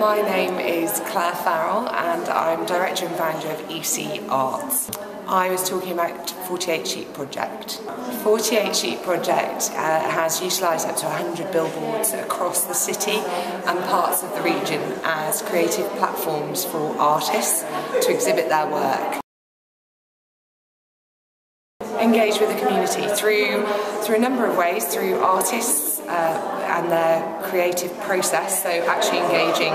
My name is Claire Farrell and I'm Director and Founder of EC Arts. I was talking about 48 Sheet Project. 48 Sheet Project has utilised up to 100 billboards across the city and parts of the region as creative platforms for artists to exhibit their work. Engage with the community through a number of ways, through artists and their creative process, so actually engaging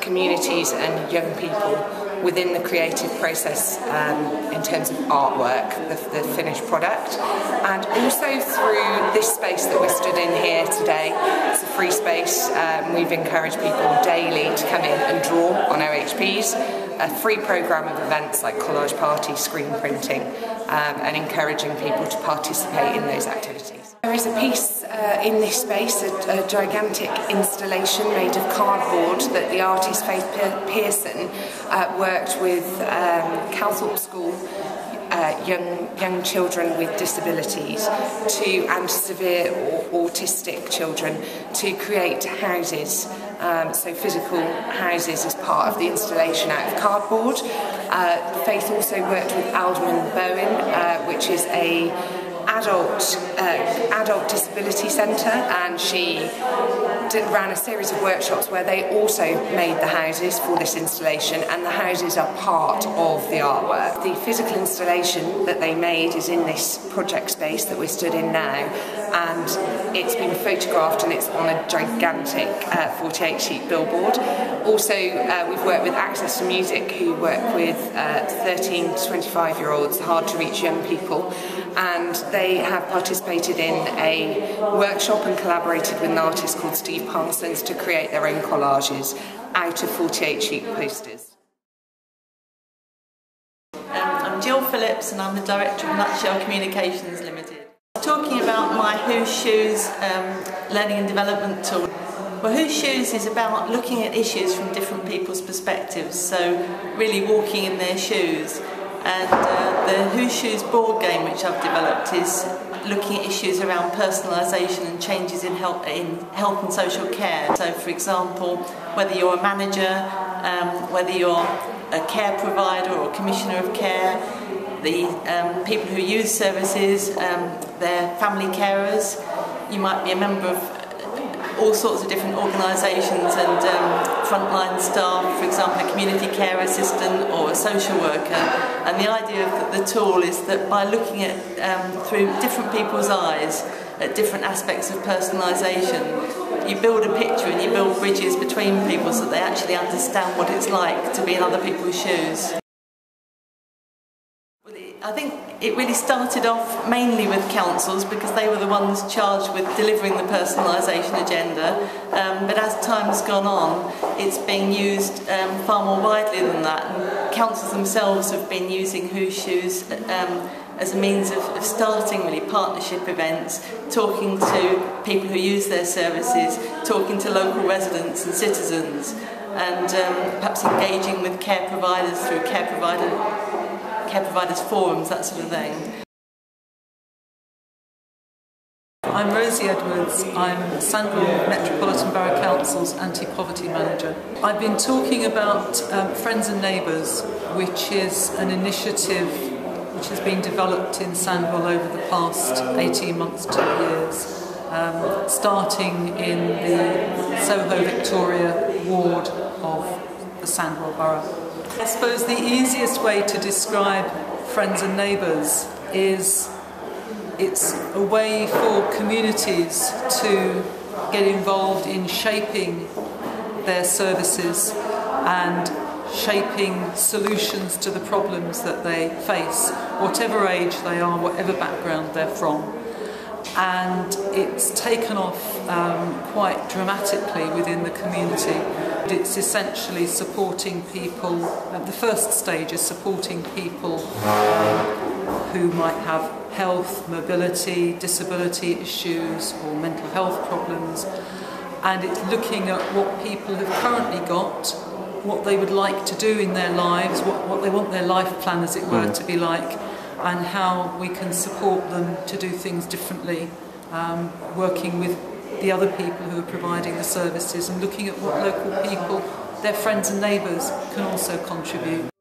communities and young people within the creative process in terms of artwork, the finished product, and also through this space that we're stood in here today. It's a free space. We've encouraged people daily to come in and draw on OHPs, a free programme of events like collage parties, screen printing, and encouraging people to participate in those activities. There is a piece in this space, a gigantic installation made of cardboard that the artist Faith Pearson worked with Calthorpe School young children with disabilities and severe or autistic children to create houses, so physical houses as part of the installation out of cardboard. Faith also worked with Alderman Bowen, which is a adult disability centre, and she ran a series of workshops where they also made the houses for this installation, and the houses are part of the artwork. The physical installation that they made is in this project space that we're stood in now, and it's been photographed and it's on a gigantic 48 sheet billboard. Also we've worked with Access to Music, who work with 13 to 25-year-olds, hard to reach young people, and they have participated in a workshop and collaborated with an artist called Steve Parsons to create their own collages out of 48 sheet posters. I'm Jill Phillips and I'm the Director of Nutshell Communications Limited. Talking about my Whose Shoes learning and development tool. Well, Whose Shoes is about looking at issues from different people's perspectives, so really walking in their shoes. And the Whose Shoes board game, which I've developed, is looking at issues around personalisation and changes in health and social care. So, for example, whether you're a manager, whether you're a care provider or a commissioner of care, the people who use services, they're family carers. You might be a member of all sorts of different organisations and frontline staff, for example a community care assistant or a social worker, and the idea of the tool is that by looking at through different people's eyes at different aspects of personalisation, you build a picture and you build bridges between people so that they actually understand what it's like to be in other people's shoes. I think it really started off mainly with councils because they were the ones charged with delivering the personalisation agenda, but as time's gone on it's being used far more widely than that, and councils themselves have been using Whose Shoes as a means of starting really partnership events, talking to people who use their services, talking to local residents and citizens, and perhaps engaging with care providers through care providers forums, that sort of thing. I'm Rosie Edwards. I'm Sandwell Metropolitan Borough Council's Anti-Poverty Manager. I've been talking about Friends and Neighbours, which is an initiative which has been developed in Sandwell over the past 18 months to 2 years, starting in the Soho Victoria ward of the Sandwell Borough. I suppose the easiest way to describe Friends and Neighbours is it's a way for communities to get involved in shaping their services and shaping solutions to the problems that they face, whatever age they are, whatever background they're from. And it's taken off quite dramatically within the community. It's essentially supporting people, the first stage is supporting people who might have health, mobility, disability issues or mental health problems, and it's looking at what people have currently got, what they would like to do in their lives, what they want their life plan, as it were, to be like, and how we can support them to do things differently, working with the other people who are providing the services and looking at what local people their friends and neighbours can also contribute.